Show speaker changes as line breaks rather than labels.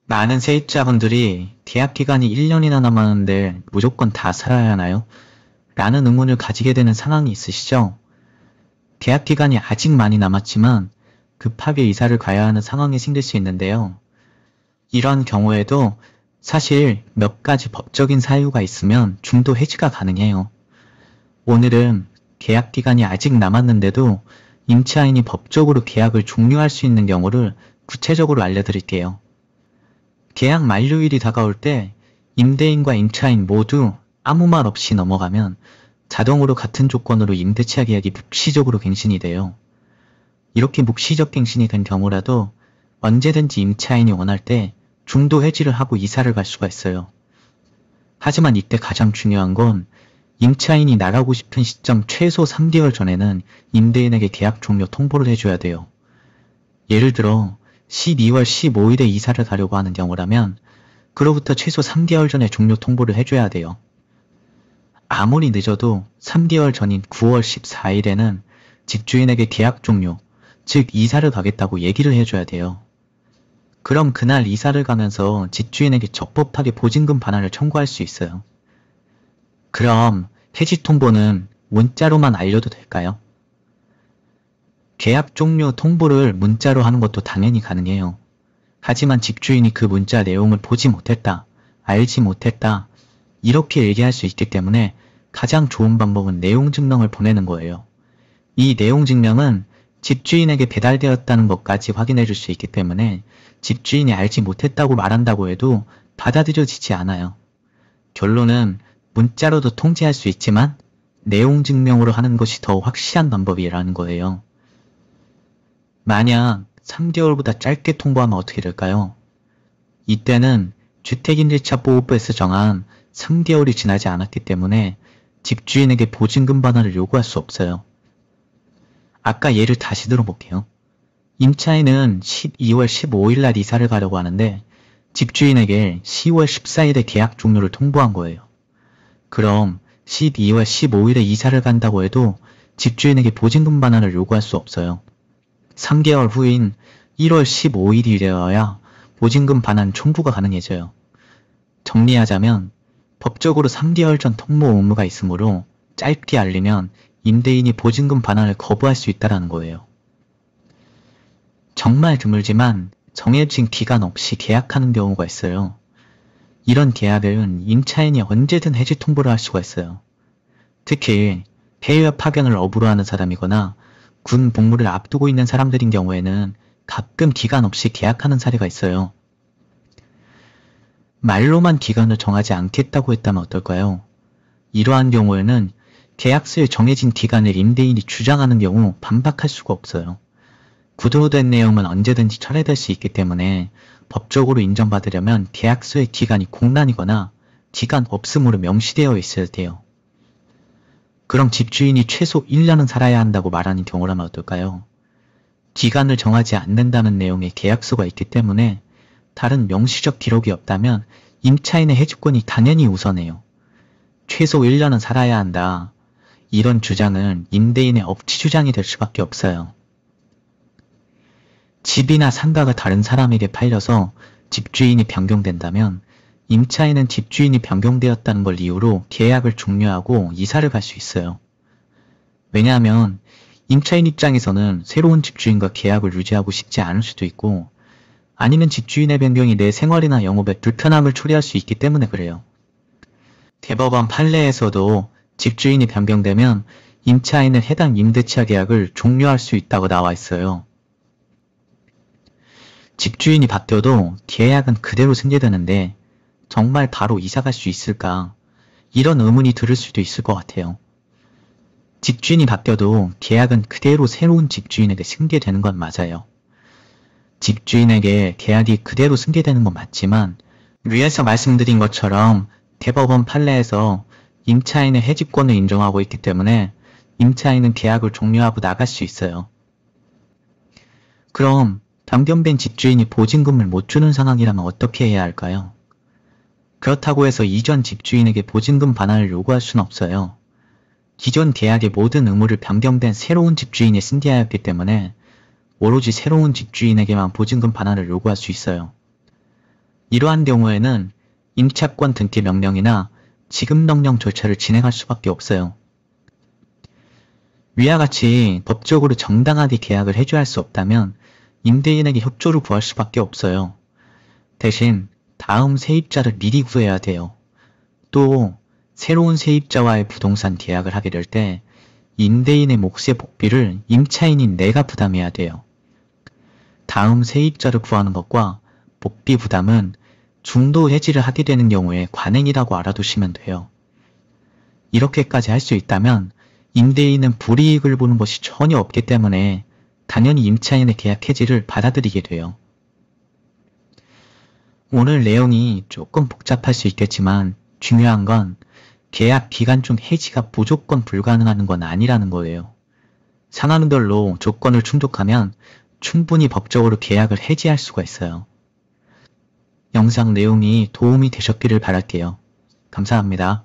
많은 세입자분들이 계약 기간이 1년이나 남았는데 무조건 다 살아야 하나요? 라는 의문을 가지게 되는 상황이 있으시죠? 계약 기간이 아직 많이 남았지만 급하게 이사를 가야 하는 상황이 생길 수 있는데요. 이런 경우에도 사실 몇 가지 법적인 사유가 있으면 중도 해지가 가능해요. 오늘은 계약 기간이 아직 남았는데도 임차인이 법적으로 계약을 종료할 수 있는 경우를 구체적으로 알려드릴게요. 계약 만료일이 다가올 때 임대인과 임차인 모두 아무 말 없이 넘어가면 자동으로 같은 조건으로 임대차 계약이 묵시적으로 갱신이 돼요. 이렇게 묵시적 갱신이 된 경우라도 언제든지 임차인이 원할 때 중도 해지를 하고 이사를 갈 수가 있어요. 하지만 이때 가장 중요한 건 임차인이 나가고 싶은 시점 최소 3개월 전에는 임대인에게 계약 종료 통보를 해줘야 돼요. 예를 들어 12월 15일에 이사를 가려고 하는 경우라면 그로부터 최소 3개월 전에 종료 통보를 해줘야 돼요. 아무리 늦어도 3개월 전인 9월 14일에는 집주인에게 계약 종료, 즉 이사를 가겠다고 얘기를 해줘야 돼요. 그럼 그날 이사를 가면서 집주인에게 적법하게 보증금 반환을 청구할 수 있어요. 그럼 해지 통보는 문자로만 알려도 될까요? 계약 종료 통보를 문자로 하는 것도 당연히 가능해요. 하지만 집주인이 그 문자 내용을 보지 못했다, 알지 못했다, 이렇게 얘기할 수 있기 때문에 가장 좋은 방법은 내용 증명을 보내는 거예요. 이 내용 증명은 집주인에게 배달되었다는 것까지 확인해 줄 수 있기 때문에 집주인이 알지 못했다고 말한다고 해도 받아들여지지 않아요. 결론은 문자로도 통지할 수 있지만 내용 증명으로 하는 것이 더 확실한 방법이라는 거예요. 만약 3개월보다 짧게 통보하면 어떻게 될까요? 이때는 주택임대차보호법에서 정한 3개월이 지나지 않았기 때문에 집주인에게 보증금 반환을 요구할 수 없어요. 아까 예를 다시 들어볼게요. 임차인은 12월 15일 날 이사를 가려고 하는데 집주인에게 10월 14일에 계약 종료를 통보한 거예요. 그럼 12월 15일에 이사를 간다고 해도 집주인에게 보증금 반환을 요구할 수 없어요. 3개월 후인 1월 15일이 되어야 보증금 반환 청구가 가능해져요. 정리하자면 법적으로 3개월 전 통보 의무가 있으므로 짧게 알리면 임대인이 보증금 반환을 거부할 수 있다는 거예요. 정말 드물지만 정해진 기간 없이 계약하는 경우가 있어요. 이런 계약은 임차인이 언제든 해지 통보를 할 수가 있어요. 특히 해외 파견을 업으로 하는 사람이거나 군 복무를 앞두고 있는 사람들인 경우에는 가끔 기간 없이 계약하는 사례가 있어요. 말로만 기간을 정하지 않겠다고 했다면 어떨까요? 이러한 경우에는 계약서에 정해진 기간을 임대인이 주장하는 경우 반박할 수가 없어요. 구조된 내용은 언제든지 철회될 수 있기 때문에 법적으로 인정받으려면 계약서의 기간이 공란이거나 기간 없음으로 명시되어 있어야 돼요. 그럼 집주인이 최소 1년은 살아야 한다고 말하는 경우라면 어떨까요? 기간을 정하지 않는다는 내용의 계약서가 있기 때문에 다른 명시적 기록이 없다면 임차인의 해주권이 당연히 우선해요. 최소 1년은 살아야 한다. 이런 주장은 임대인의 억지 주장이 될 수밖에 없어요. 집이나 상가가 다른 사람에게 팔려서 집주인이 변경된다면 임차인은 집주인이 변경되었다는 걸 이유로 계약을 종료하고 이사를 갈 수 있어요. 왜냐하면 임차인 입장에서는 새로운 집주인과 계약을 유지하고 싶지 않을 수도 있고 아니면 집주인의 변경이 내 생활이나 영업에 불편함을 초래할 수 있기 때문에 그래요. 대법원 판례에서도 집주인이 변경되면 임차인은 해당 임대차 계약을 종료할 수 있다고 나와 있어요. 집주인이 바뀌어도 계약은 그대로 승계되는데 정말 바로 이사 갈 수 있을까? 이런 의문이 들을 수도 있을 것 같아요. 집주인이 바뀌어도 계약은 그대로 새로운 집주인에게 승계되는 건 맞아요. 집주인에게 계약이 그대로 승계되는 건 맞지만 위에서 말씀드린 것처럼 대법원 판례에서 임차인의 해지권을 인정하고 있기 때문에 임차인은 계약을 종료하고 나갈 수 있어요. 그럼 변경된 집주인이 보증금을 못 주는 상황이라면 어떻게 해야 할까요? 그렇다고 해서 이전 집주인에게 보증금 반환을 요구할 수는 없어요. 기존 계약의 모든 의무를 변경된 새로운 집주인이 승계하였기 때문에 오로지 새로운 집주인에게만 보증금 반환을 요구할 수 있어요. 이러한 경우에는 임차권 등기 명령이나 지급 명령 절차를 진행할 수밖에 없어요. 위와 같이 법적으로 정당하게 계약을 해줘야 할 수 없다면 임대인에게 협조를 구할 수밖에 없어요. 대신 다음 세입자를 미리 구해야 돼요. 또 새로운 세입자와의 부동산 계약을 하게 될 때 임대인의 몫의 복비를 임차인인 내가 부담해야 돼요. 다음 세입자를 구하는 것과 복비 부담은 중도 해지를 하게 되는 경우에 관행이라고 알아두시면 돼요. 이렇게까지 할 수 있다면 임대인은 불이익을 보는 것이 전혀 없기 때문에 당연히 임차인의 계약 해지를 받아들이게 돼요. 오늘 내용이 조금 복잡할 수 있겠지만 중요한 건 계약 기간 중 해지가 무조건 불가능한 건 아니라는 거예요. 상황별로 조건을 충족하면 충분히 법적으로 계약을 해지할 수가 있어요. 영상 내용이 도움이 되셨기를 바랄게요. 감사합니다.